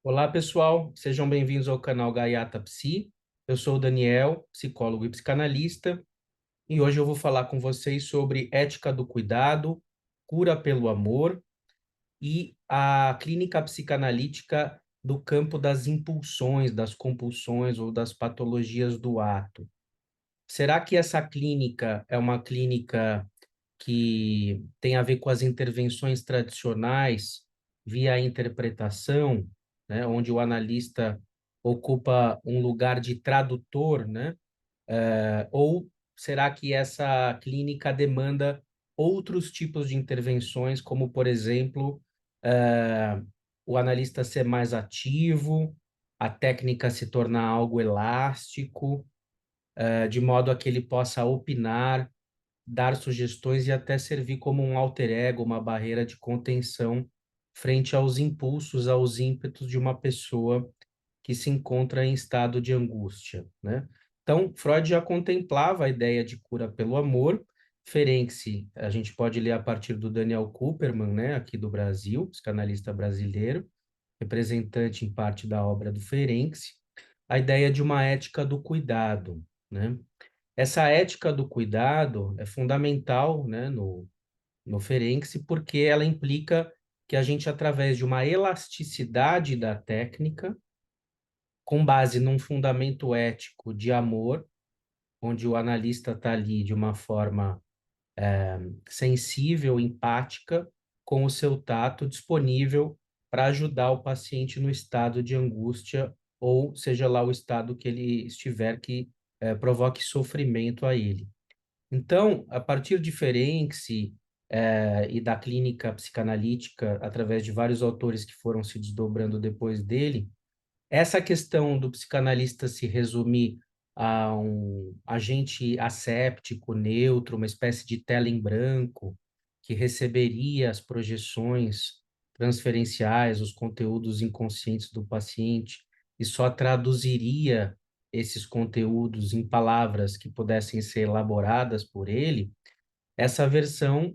Olá, pessoal. Sejam bem-vindos ao canal Gaiata Psi. Eu sou o Daniel, psicólogo e psicanalista, e hoje eu vou falar com vocês sobre ética do cuidado, cura pelo amor e a clínica psicanalítica do campo das impulsões, das compulsões ou das patologias do ato. Será que essa clínica é uma clínica que tem a ver com as intervenções tradicionais via interpretação, né, onde o analista ocupa um lugar de tradutor, né? Ou será que essa clínica demanda outros tipos de intervenções, como, por exemplo, o analista ser mais ativo, a técnica se tornar algo elástico, de modo a que ele possa opinar, dar sugestões e até servir como um alter ego, uma barreira de contenção frente aos impulsos, aos ímpetos de uma pessoa que se encontra em estado de angústia, né? Então, Freud já contemplava a ideia de cura pelo amor. Ferenczi, a gente pode ler a partir do Daniel Kuperman, né, aqui do Brasil, psicanalista brasileiro, representante em parte da obra do Ferenczi, a ideia de uma ética do cuidado, né? Essa ética do cuidado é fundamental, né, no Ferenczi, porque ela implica que a gente, através de uma elasticidade da técnica, com base num fundamento ético de amor, onde o analista está ali de uma forma sensível, empática, com o seu tato disponível para ajudar o paciente no estado de angústia, ou seja lá o estado que ele estiver que provoque sofrimento a ele. Então, a partir de Ferenczi e da clínica psicanalítica, através de vários autores que foram se desdobrando depois dele, essa questão do psicanalista se resumir a um agente asséptico, neutro, uma espécie de tela em branco, que receberia as projeções transferenciais, os conteúdos inconscientes do paciente, e só traduziria esses conteúdos em palavras que pudessem ser elaboradas por ele, essa versão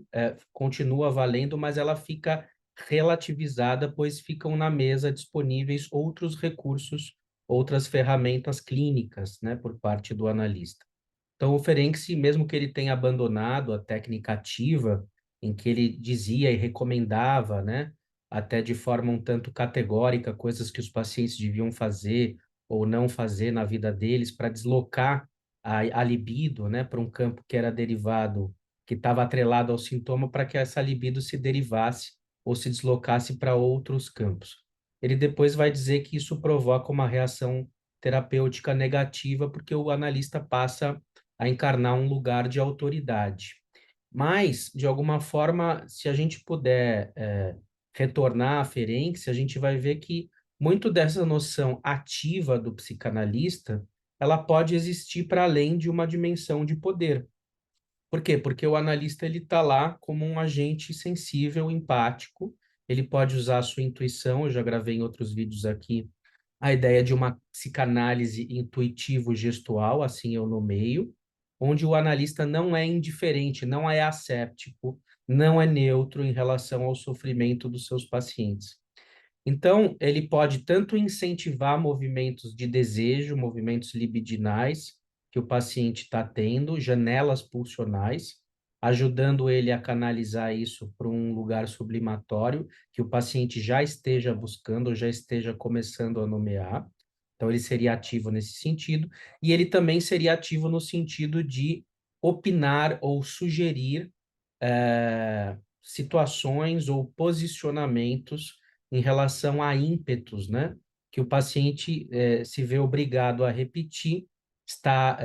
continua valendo, mas ela fica relativizada, pois ficam na mesa disponíveis outros recursos, outras ferramentas clínicas, né, por parte do analista. Então, o Ferenczi, mesmo que ele tenha abandonado a técnica ativa, em que ele dizia e recomendava, né, até de forma um tanto categórica, coisas que os pacientes deviam fazer ou não fazer na vida deles para deslocar a libido, né, para um campo que era derivado, que estava atrelado ao sintoma, para que essa libido se derivasse ou se deslocasse para outros campos. Ele depois vai dizer que isso provoca uma reação terapêutica negativa, porque o analista passa a encarnar um lugar de autoridade. Mas, de alguma forma, se a gente puder retornar a Ferenczi, a gente vai ver que muito dessa noção ativa do psicanalista, ela pode existir para além de uma dimensão de poder. Por quê? Porque o analista ele está lá como um agente sensível, empático, ele pode usar a sua intuição, eu já gravei em outros vídeos aqui a ideia de uma psicanálise intuitivo-gestual, assim eu nomeio, onde o analista não é indiferente, não é asséptico, não é neutro em relação ao sofrimento dos seus pacientes. Então, ele pode tanto incentivar movimentos de desejo, movimentos libidinais que o paciente está tendo, janelas pulsionais, ajudando ele a canalizar isso para um lugar sublimatório que o paciente já esteja buscando, já esteja começando a nomear. Então, ele seria ativo nesse sentido, e ele também seria ativo no sentido de opinar ou sugerir situações ou posicionamentos em relação a ímpetos, né? Que o paciente se vê obrigado a repetir, está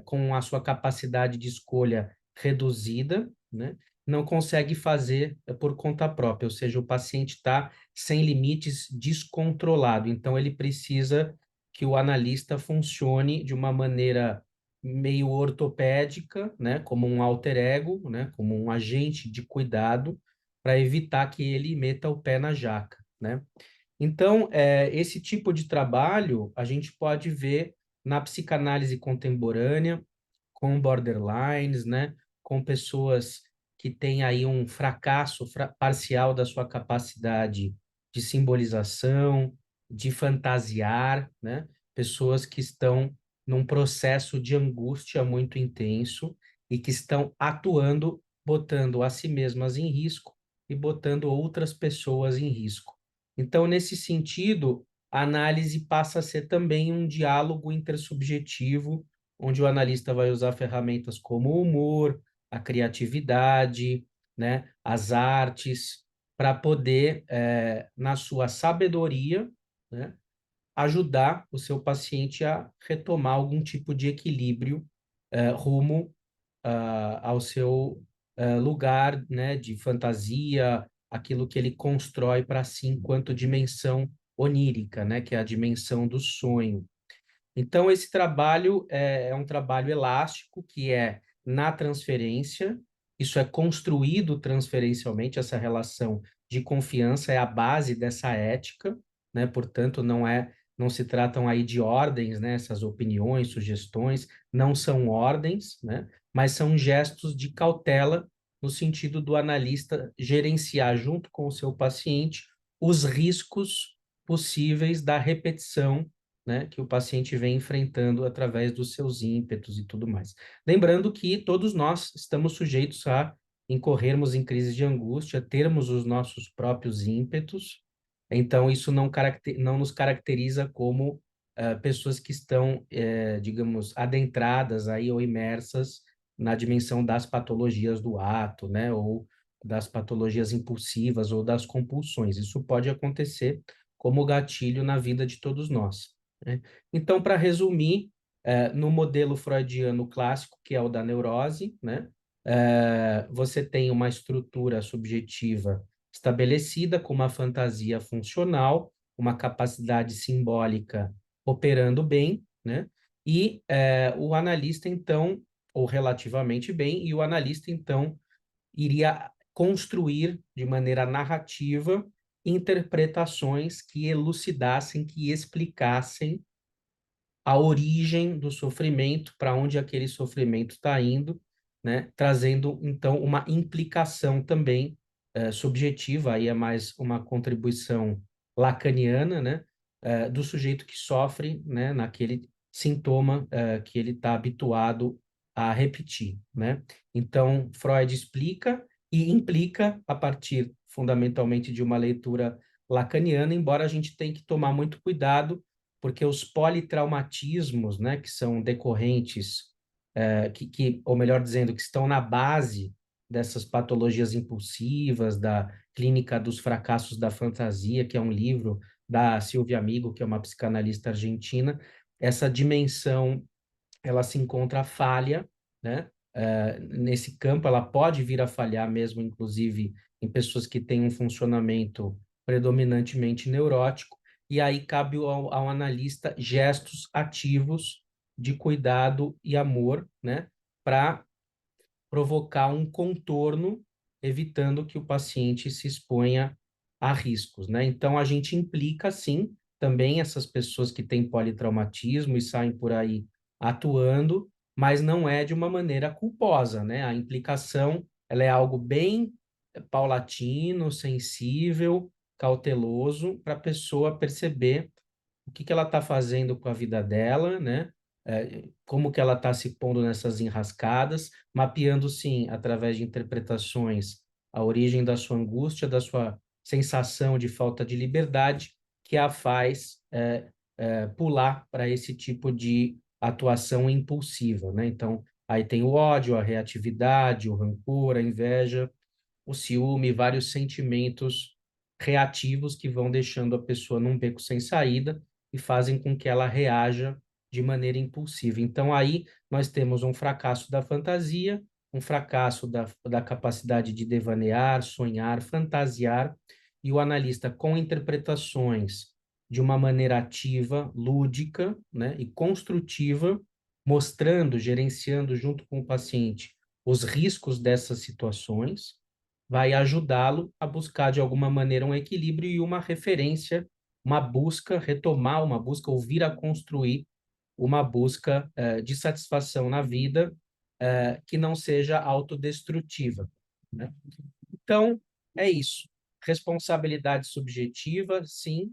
com a sua capacidade de escolha reduzida, né? Não consegue fazer por conta própria, ou seja, o paciente está sem limites, descontrolado. Então, ele precisa que o analista funcione de uma maneira meio ortopédica, né, como um alter ego, né, como um agente de cuidado, para evitar que ele meta o pé na jaca, né? Então, esse tipo de trabalho a gente pode ver na psicanálise contemporânea, com borderlines, né, com pessoas que têm aí um fracasso parcial da sua capacidade de simbolização, de fantasiar, né? Pessoas que estão num processo de angústia muito intenso e que estão atuando, botando a si mesmas em risco e botando outras pessoas em risco. Então, nesse sentido, a análise passa a ser também um diálogo intersubjetivo, onde o analista vai usar ferramentas como o humor, a criatividade, né, as artes, para poder, na sua sabedoria, né, ajudar o seu paciente a retomar algum tipo de equilíbrio, rumo ao seu lugar, né, de fantasia, aquilo que ele constrói para si enquanto dimensão onírica, né, que é a dimensão do sonho. Então, esse trabalho é um trabalho elástico, que é na transferência, isso é construído transferencialmente, essa relação de confiança é a base dessa ética, né? Portanto, não se tratam aí de ordens, né? Essas opiniões, sugestões, não são ordens, né? Mas são gestos de cautela, no sentido do analista gerenciar junto com o seu paciente os riscos possíveis da repetição, né, que o paciente vem enfrentando através dos seus ímpetos e tudo mais. Lembrando que todos nós estamos sujeitos a incorrermos em crise de angústia, termos os nossos próprios ímpetos, então isso não nos caracteriza como pessoas que estão, digamos, adentradas aí ou imersas na dimensão das patologias do ato, né, ou das patologias impulsivas ou das compulsões. Isso pode acontecer como gatilho na vida de todos nós, né? Então, para resumir, no modelo freudiano clássico, que é o da neurose, né, você tem uma estrutura subjetiva estabelecida com uma fantasia funcional, uma capacidade simbólica operando bem, né? E o analista, então, ou relativamente bem, e o analista, então, iria construir de maneira narrativa interpretações que elucidassem, que explicassem a origem do sofrimento, para onde aquele sofrimento está indo, né? Trazendo, então, uma implicação também subjetiva, aí é mais uma contribuição lacaniana, né? Do sujeito que sofre, né? Naquele sintoma que ele está habituado a repetir, né? Então, Freud explica e implica a partir, fundamentalmente, de uma leitura lacaniana, embora a gente tenha que tomar muito cuidado porque os politraumatismos, né, que são decorrentes, ou melhor dizendo, que estão na base dessas patologias impulsivas, da Clínica dos Fracassos da Fantasia, que é um livro da Silvia Amigo, que é uma psicanalista argentina, essa dimensão, ela se encontra falha, né? Nesse campo, ela pode vir a falhar mesmo, inclusive, em pessoas que têm um funcionamento predominantemente neurótico, e aí cabe ao analista gestos ativos de cuidado e amor, né? Para provocar um contorno, evitando que o paciente se exponha a riscos, né? Então, a gente implica, sim, também essas pessoas que têm politraumatismo e saem por aí atuando, mas não é de uma maneira culposa, né? A implicação, ela é algo bem paulatino, sensível, cauteloso, para a pessoa perceber o que que ela está fazendo com a vida dela, né? Como que ela está se pondo nessas enrascadas, mapeando, sim, através de interpretações, a origem da sua angústia, da sua sensação de falta de liberdade, que a faz pular para esse tipo de atuação impulsiva, né? Então, aí tem o ódio, a reatividade, o rancor, a inveja, o ciúme, vários sentimentos reativos que vão deixando a pessoa num beco sem saída e fazem com que ela reaja de maneira impulsiva. Então, aí nós temos um fracasso da fantasia, um fracasso da capacidade de devanear, sonhar, fantasiar, e o analista, com interpretações de uma maneira ativa, lúdica, né, e construtiva, mostrando, gerenciando junto com o paciente os riscos dessas situações, vai ajudá-lo a buscar de alguma maneira um equilíbrio e uma referência, uma busca, retomar uma busca, ou vir a construir uma busca de satisfação na vida que não seja autodestrutiva, né? Então, é isso. Responsabilidade subjetiva, sim,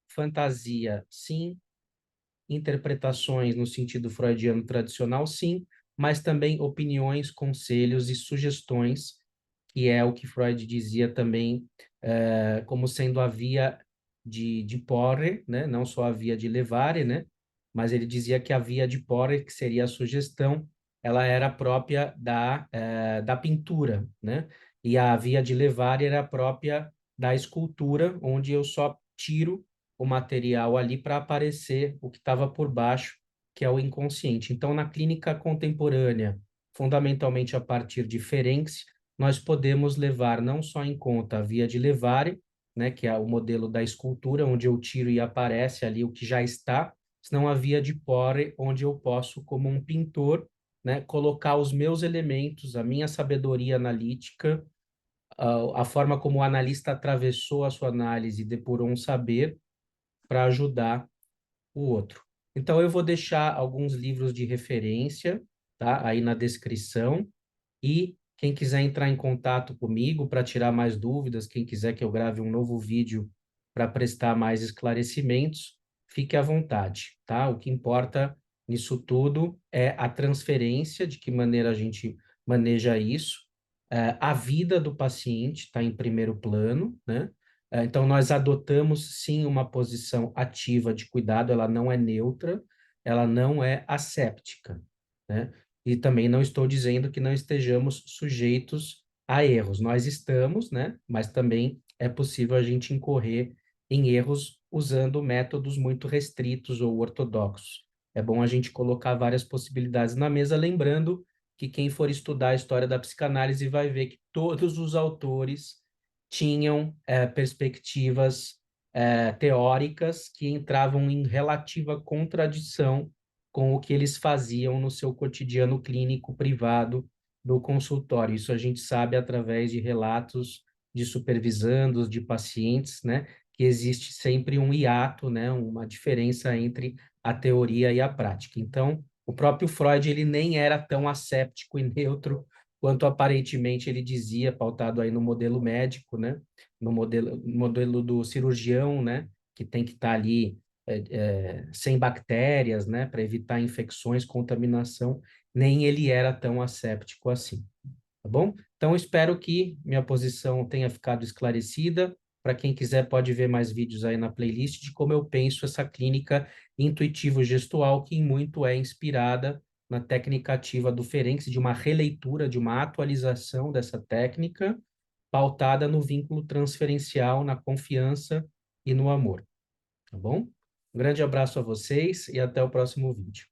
fantasia, sim, interpretações no sentido freudiano tradicional, sim, mas também opiniões, conselhos e sugestões, que é o que Freud dizia também como sendo a via de porre, né? Não só a via de levare, né? Mas ele dizia que a via de porre, que seria a sugestão, ela era própria da pintura, né? E a via de levare era própria da escultura, onde eu só tiro o material ali para aparecer o que estava por baixo, que é o inconsciente. Então, na clínica contemporânea, fundamentalmente a partir de Ferenczi, nós podemos levar não só em conta a via de levare, né, que é o modelo da escultura, onde eu tiro e aparece ali o que já está, senão a via de Porre, onde eu posso, como um pintor, né, colocar os meus elementos, a minha sabedoria analítica, a forma como o analista atravessou a sua análise e depurou um saber para ajudar o outro. Então, eu vou deixar alguns livros de referência, tá, aí na descrição, e quem quiser entrar em contato comigo para tirar mais dúvidas, quem quiser que eu grave um novo vídeo para prestar mais esclarecimentos, fique à vontade, tá? O que importa nisso tudo é a transferência, de que maneira a gente maneja isso, a vida do paciente está em primeiro plano, né? Então, nós adotamos, sim, uma posição ativa de cuidado, ela não é neutra, ela não é asséptica, né? E também não estou dizendo que não estejamos sujeitos a erros. Nós estamos, né? Mas também é possível a gente incorrer em erros usando métodos muito restritos ou ortodoxos. É bom a gente colocar várias possibilidades na mesa, lembrando que quem for estudar a história da psicanálise vai ver que todos os autores tinham perspectivas teóricas que entravam em relativa contradição com o que eles faziam no seu cotidiano clínico privado do consultório. Isso a gente sabe através de relatos de supervisandos, de pacientes, né, que existe sempre um hiato, né, uma diferença entre a teoria e a prática. Então, o próprio Freud, ele nem era tão asséptico e neutro quanto aparentemente ele dizia, pautado aí no modelo médico, né, no modelo do cirurgião, né, que tem que estar ali sem bactérias, né, para evitar infecções, contaminação, nem ele era tão asséptico assim, tá bom? Então, espero que minha posição tenha ficado esclarecida. Para quem quiser, pode ver mais vídeos aí na playlist de como eu penso essa clínica intuitivo-gestual, que em muito é inspirada na técnica ativa do Ferenczi, de uma releitura, de uma atualização dessa técnica, pautada no vínculo transferencial, na confiança e no amor, tá bom? Um grande abraço a vocês e até o próximo vídeo.